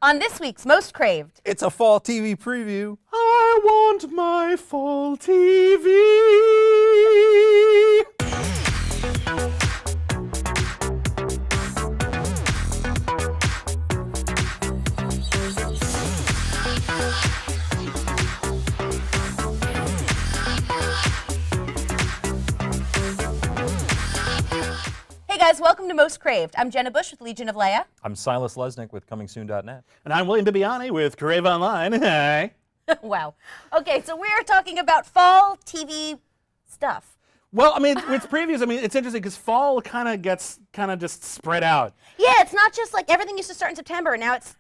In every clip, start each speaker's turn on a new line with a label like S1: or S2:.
S1: On this week's Most Craved.
S2: It's a fall TV preview.
S3: I want my fall TV.
S1: Hey guys, welcome to Most Craved. I'm Jenna Busch with Legion of Leia.
S2: I'm Silas Lesnick with ComingSoon.net.
S3: And I'm William Bibbiani with CraveOnline. Hey.
S1: Wow. Okay, so we're talking about fall TV stuff.
S3: Well, I mean, with previews, I mean, it's interesting because fall kind of gets just spread out.
S1: Yeah, it's not just like everything used to start in September, and now it's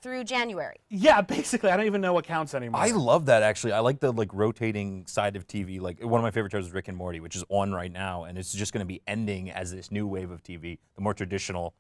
S1: through January.
S3: Yeah, basically, I don't even know what counts anymore.
S2: I love that, actually. I like the rotating side of TV. Like, one of my favorite shows is Rick and Morty, which is on right now, and it's just going to be ending as this new wave of TV. The more traditional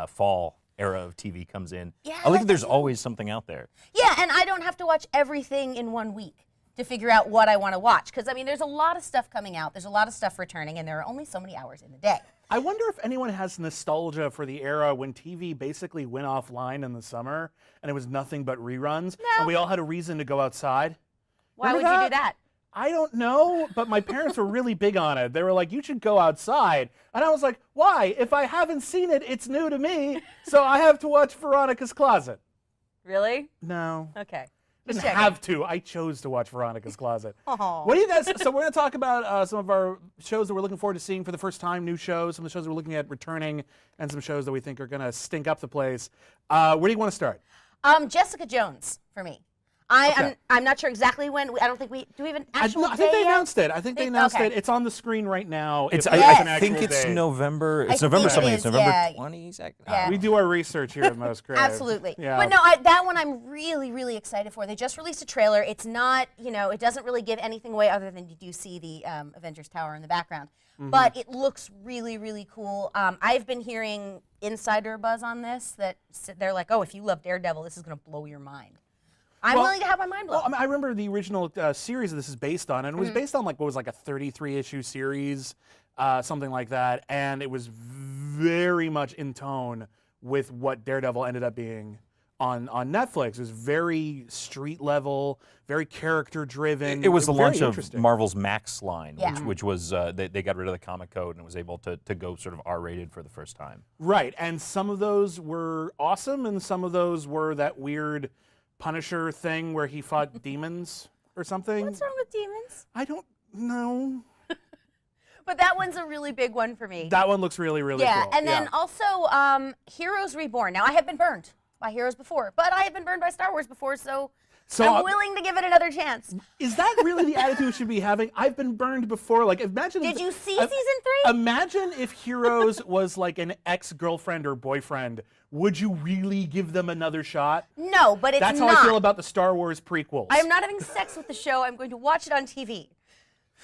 S2: fall era of TV comes in.
S1: Yeah,
S2: I like that there's always something out there.
S1: Yeah, and I don't have to watch everything in 1 week to figure out what I want to watch. Because, I mean, there's a lot of stuff coming out. There's a lot of stuff returning, and there are only so many hours in the day.
S3: I wonder if anyone has nostalgia for the era when TV basically went offline in the summer and it was nothing but reruns, and we all had a reason to go outside.
S1: Why would you do that?
S3: I don't know, but my parents were really big on it. They were like, you should go outside. And I was like, why? If I haven't seen it, it's new to me, so I have to watch Veronica's Closet.
S1: Really?
S3: No.
S1: Okay.
S3: Didn't have to. I chose to watch Veronica's Closet.
S1: Aw.
S3: What do you guys? So we're going to talk about some of our shows that we're looking forward to seeing for the first time, new shows, some of the shows we're looking at returning, and some shows that we think are going to stink up the place. Where do you want to start?
S1: Jessica Jones for me.
S3: Okay.
S1: I'm not sure exactly when. I don't think do we have an actual
S3: I think
S1: day
S3: they
S1: yet?
S3: announced it. I think they announced
S1: okay.
S3: it. It's on the screen right now.
S2: It's,
S3: If there's
S1: Yes.
S3: an
S2: I think
S3: actual
S2: it's
S3: date.
S2: November. It's
S1: I
S2: November
S1: think it
S2: something.
S1: is,
S2: It's November
S1: yeah.
S2: 22nd.
S1: Yeah.
S3: We do our research here at Most Crave.
S1: Absolutely.
S3: Yeah.
S1: But no, that one I'm really, really excited for. They just released a trailer. It's not, it doesn't really give anything away other than you do see the Avengers Tower in the background. But it looks really, really cool. I've been hearing insider buzz on this that they're like, oh, if you love Daredevil, this is going to blow your mind. I'm willing to have my mind blown.
S3: Well, I remember the original series that this is based on, and it was based on a 33-issue series, something like that, and it was very much in tone with what Daredevil ended up being on Netflix. It was very street level, very character driven.
S2: It was the launch of
S3: interesting.
S2: Marvel's Max line,
S1: Yeah.
S2: which was they got rid of the comic code and was able to go sort of R-rated for the first time.
S3: Right, and some of those were awesome, and some of those were that weird Punisher thing where he fought demons or something.
S1: What's wrong with demons?
S3: I don't know.
S1: But that one's a really big one for me.
S3: That one looks really, really
S1: Yeah,
S3: cool.
S1: and then also Heroes Reborn. Now, I have been burned by Heroes before, but I have been burned by Star Wars before, so I'm willing to give it another chance.
S3: Is that really the attitude we should be having? I've been burned before. Like, imagine.
S1: Did you see
S3: uh,
S1: season 3?
S3: Imagine if Heroes was like an ex-girlfriend or boyfriend. Would you really give them another shot?
S1: No, but it's
S3: That's
S1: not.
S3: how I feel about the Star Wars prequels.
S1: I am not having sex with the show. I'm going to watch it on TV.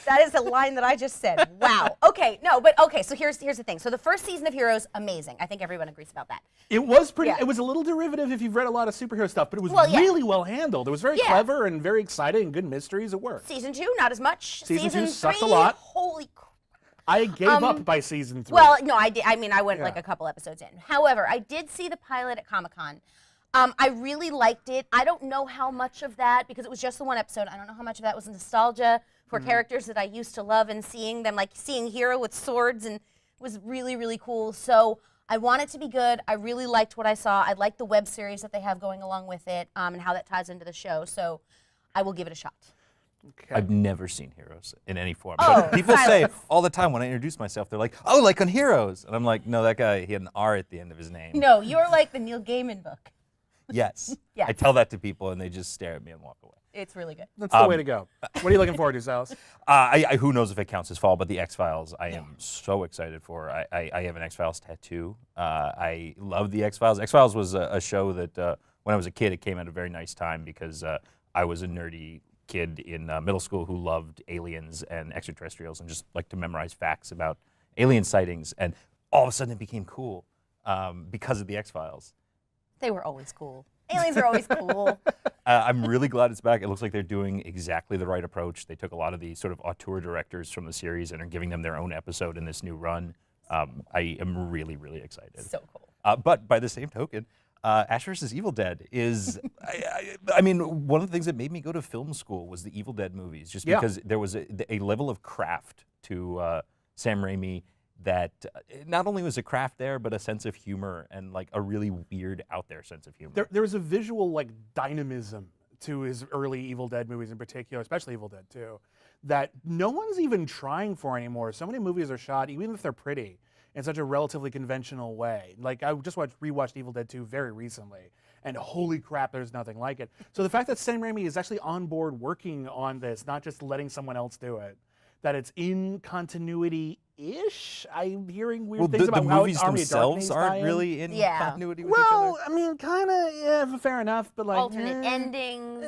S1: That is a line that I just said. Wow. Okay, no, but okay, so here's the thing. So the first season of Heroes, amazing. I think everyone agrees about that.
S3: It was pretty.
S1: Yeah.
S3: It was a little derivative if you've read a lot of superhero stuff, but it was
S1: Well, yeah.
S3: really well handled. It was very
S1: Yeah.
S3: clever and very exciting. Good mysteries. It worked.
S1: Season 2, not as much.
S3: Season 2 sucked
S1: 3,
S3: a lot.
S1: holy crap.
S3: I gave up by season 3.
S1: Well, no, I did. I mean, I went like
S3: Yeah.
S1: a couple episodes in. However, I did see the pilot at Comic-Con. I really liked it. I don't know how much of that, because it was just the one episode, I don't know how much of that was nostalgia for characters that I used to love, and seeing them, like seeing Hero with swords, and was really, really cool. So I want it to be good. I really liked what I saw. I like the web series that they have going along with it, and how that ties into the show. So I will give it a shot.
S3: okay.
S2: I've never seen Heroes in any form.
S1: Oh,
S2: But people say
S1: Silas.
S2: all the time when I introduce myself, they're like, oh, like on Heroes. And I'm like, no, that guy, he had an R at the end of his name.
S1: No, you're like the Neil Gaiman book.
S2: Yes.
S1: Yes.
S2: I tell that to people and they just stare at me and walk away.
S1: It's really good.
S3: That's the way to go. What are you looking forward to, Silas?
S2: Who knows if it counts as fall, but the X-Files I am so excited for. I have an X-Files tattoo. I love the X-Files. X-Files was a show that when I was a kid, it came at a very nice time because I was a nerdy kid in middle school who loved aliens and extraterrestrials and just liked to memorize facts about alien sightings. And all of a sudden it became cool because of the X-Files.
S1: They were always cool. Aliens are always cool.
S2: I'm really glad it's back. It looks like they're doing exactly the right approach. They took a lot of the sort of auteur directors from the series and are giving them their own episode in this new run. I am really, really excited.
S1: So cool.
S2: But by the same token, Ash vs. Evil Dead is, I mean, one of the things that made me go to film school was the Evil Dead movies, just because there was a level of craft to Sam Raimi that not only was a craft there, but a sense of humor and like a really weird out there sense of humor.
S3: There was a visual like dynamism to his early Evil Dead movies in particular, especially Evil Dead 2, that no one's even trying for anymore. So many movies are shot, even if they're pretty, in such a relatively conventional way. Like I just rewatched Evil Dead 2 very recently, and holy crap, there's nothing like it. So the fact that Sam Raimi is actually on board working on this, not just letting someone else do it, that it's in continuity-ish. I'm hearing weird things about
S2: the
S3: how
S2: movies
S3: Army of Darkness
S2: themselves aren't really in continuity with each other.
S3: Well, I mean, kind of, yeah, fair enough, but like
S1: Alternate endings.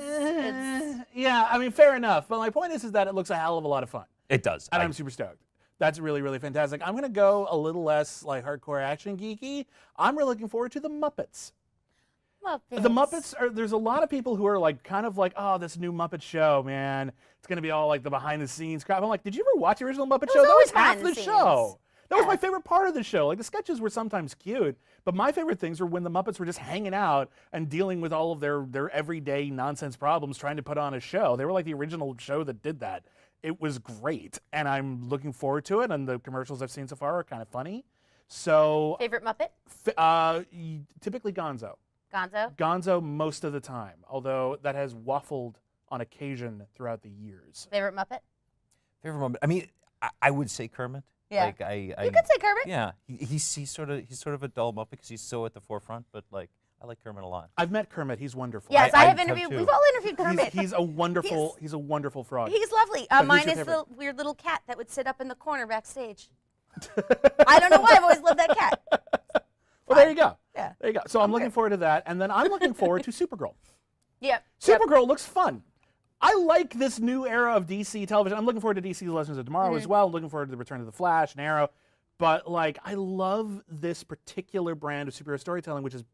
S3: yeah, I mean, fair enough. But my point is that it looks a hell of a lot of fun,
S2: It does.
S3: and I'm super stoked. That's really, really fantastic. I'm gonna go a little less like hardcore action geeky. I'm really looking forward to the Muppets. The Muppets are, there's a lot of people who are like, kind of like, oh, this new Muppet show, man. It's going to be all like the behind the scenes crap. I'm like, did you ever watch the original Muppet show? That was half the show. That was my favorite part of the show. Like the sketches were sometimes cute, but my favorite things were when the Muppets were just hanging out and dealing with all of their everyday nonsense problems, trying to put on a show. They were like the original show that did that. It was great, and I'm looking forward to it, and the commercials I've seen so far are kind of funny. So
S1: Favorite Muppet?
S3: Typically Gonzo.
S1: Gonzo?
S3: Gonzo most of the time, although that has waffled on occasion throughout the years.
S1: Favorite Muppet?
S2: Favorite moment. I mean, I would say Kermit.
S1: Yeah.
S2: Like
S1: You could say Kermit.
S2: Yeah, he's sort of a dull Muppet because he's so at the forefront, but like I like Kermit a lot.
S3: I've met Kermit. He's wonderful.
S1: Yes,
S2: I
S1: I have
S2: have
S1: interviewed.
S2: too.
S1: We've all interviewed Kermit.
S3: He's a wonderful frog.
S1: He's lovely.
S3: But who's
S1: Mine
S3: your
S1: is the
S3: favorite?
S1: weird little cat that would sit up in the corner backstage. I don't know why. I've always loved that cat.
S3: Well, there you go.
S1: Yeah.
S3: There you go. So I'm looking forward to that, and then I'm looking forward to Supergirl.
S1: Yep.
S3: Supergirl looks fun. I like this new era of DC television. I'm looking forward to DC's Legends of Tomorrow as well. I'm looking forward to the return of the Flash and Arrow. But like, I love this particular brand of superhero storytelling, which is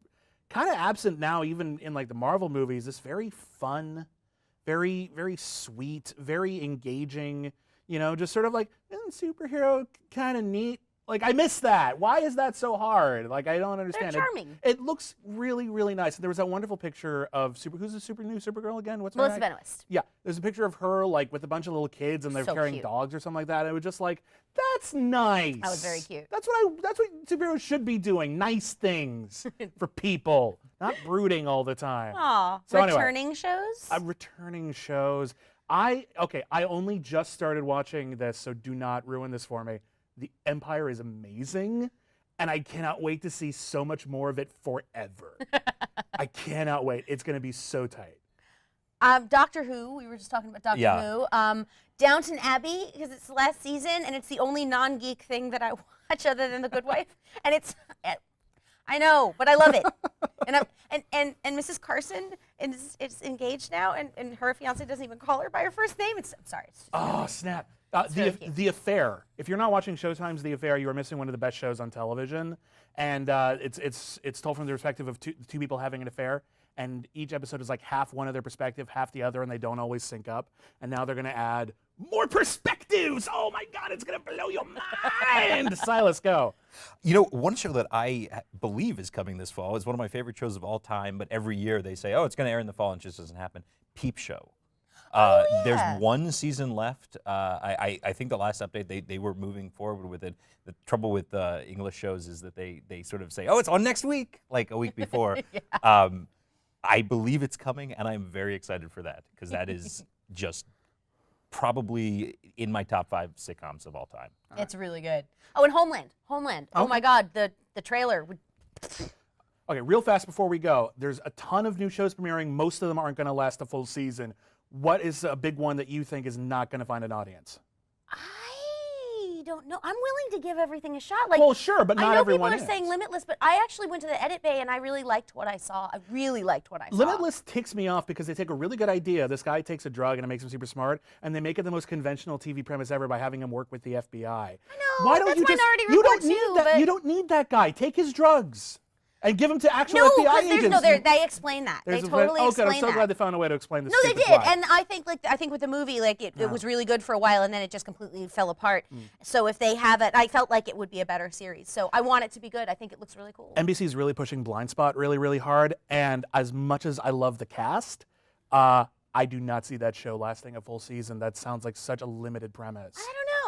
S3: kind of absent now, even in like the Marvel movies. This very fun, very, very sweet, very engaging, you know, just sort of like, superhero kind of neat. Like, I miss that. Why is that so hard? Like, I don't understand.
S1: They're charming.
S3: It looks really, really nice. There was that wonderful picture of who's the new Supergirl again? What's her
S1: Melissa
S3: name?
S1: Benoist.
S3: Yeah, there's a picture of her like with a bunch of little kids, and they're
S1: So
S3: carrying
S1: cute.
S3: dogs or something like that. And it was just like, that's nice.
S1: That was very cute.
S3: That's what superheroes should be doing. Nice things for people, not brooding all the time.
S1: Aw.
S3: So anyway,
S1: Returning shows?
S3: returning shows. I only just started watching this, so do not ruin this for me. The Empire is amazing, and I cannot wait to see so much more of it forever. I cannot wait. It's going to be so tight.
S1: Doctor Who. We were just talking about Doctor Who. Downton Abbey, because it's the last season, and it's the only non-geek thing that I watch other than The Good Wife. And it's, I know, but I love it. and Mrs. Carson is engaged now, and her fiance doesn't even call her by her first name. I'm sorry. It's
S3: Oh, snap.
S1: really cute.
S3: The Affair. If you're not watching Showtime's The Affair, you are missing one of the best shows on television. And it's told from the perspective of two people having an affair. And each episode is like half one of their perspective, half the other, and they don't always sync up. And now they're going to add more perspectives. Oh my God, it's going to blow your mind. Silas, go.
S2: You know, one show that I believe is coming this fall is one of my favorite shows of all time, but every year they say, oh, it's going to air in the fall, and it just doesn't happen. Peep Show.
S1: yeah.
S2: There's one season left. I think the last update, they were moving forward with it. The trouble with English shows is that they sort of say, oh, it's on next week, like a week before. I believe it's coming, and I'm very excited for that, because that is just probably in my top 5 sitcoms of all time.
S1: It's really good. Oh, and Homeland. Oh my God, the trailer.
S3: Okay, real fast before we go. There's a ton of new shows premiering. Most of them aren't going to last a full season. What is a big one that you think is not going to find an audience?
S1: I don't know. I'm willing to give everything a shot. Like,
S3: Well, sure, but not
S1: I know
S3: everyone
S1: people are saying Limitless, but I actually went to the edit bay and I really liked what I saw. I really liked what I saw.
S3: Limitless ticks me off because they take a really good idea. This guy takes a drug and it makes him super smart, and they make it the most conventional TV premise ever by having him work with the FBI.
S1: I know.
S3: Why don't
S1: that's
S3: you just?
S1: Minority
S3: You
S1: Report
S3: don't need
S1: too,
S3: that.
S1: but
S3: You don't need that guy. Take his drugs. And give them to actual
S1: No,
S3: FBI
S1: because
S3: agents.
S1: they explain that. They
S3: Good.
S1: totally
S3: I'm
S1: explain
S3: so
S1: that.
S3: glad they found a way to explain this.
S1: No, they
S3: stupid
S1: did,
S3: plot.
S1: and I think with the movie, like it was really good for a while, and then it just completely fell apart. So if they have it, I felt like it would be a better series. So I want it to be good. I think it looks really cool.
S3: NBC is really pushing Blind Spot really, really hard. And as much as I love the cast, I do not see that show lasting a full season. That sounds like such a limited premise.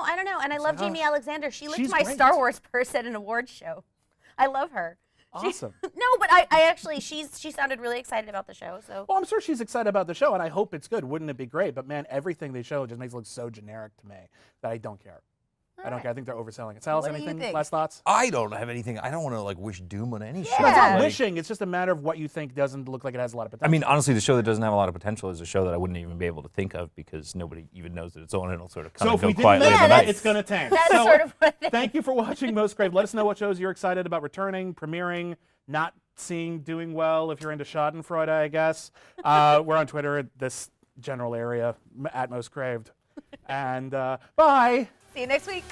S1: I don't know, and I love Jamie Alexander. She licked
S3: She's
S1: my
S3: great.
S1: Star Wars purse at an awards show. I love her.
S3: Awesome.
S1: No, but I actually, she sounded really excited about the show. So
S3: Well, I'm sure she's excited about the show, and I hope it's good. Wouldn't it be great? But man, everything they show just makes it look so generic to me that I don't care. I don't care. I think they're overselling it. Silas,
S1: What do you
S3: anything?
S1: think?
S3: Last thoughts?
S2: I don't have anything. I don't want to like wish doom on any show.
S3: It's not
S2: Like,
S3: wishing. It's just a matter of what you think doesn't look like it has a lot of potential.
S2: I mean, honestly, the show that doesn't have a lot of potential is a show that I wouldn't even be able to think of because nobody even knows that it's on, and it'll sort of come
S3: so
S2: and
S3: if
S2: go
S3: we didn't
S2: quietly.
S3: mention
S2: in the
S3: it,
S2: night.
S3: it's going to tank.
S1: that's
S3: So,
S1: sort of what it is.
S3: thank you for watching Most Craved. Let us know what shows you're excited about returning, premiering, not seeing, doing well if you're into Schadenfreude, I guess. We're on Twitter at this general area, at Most Craved. And bye.
S1: See you next week.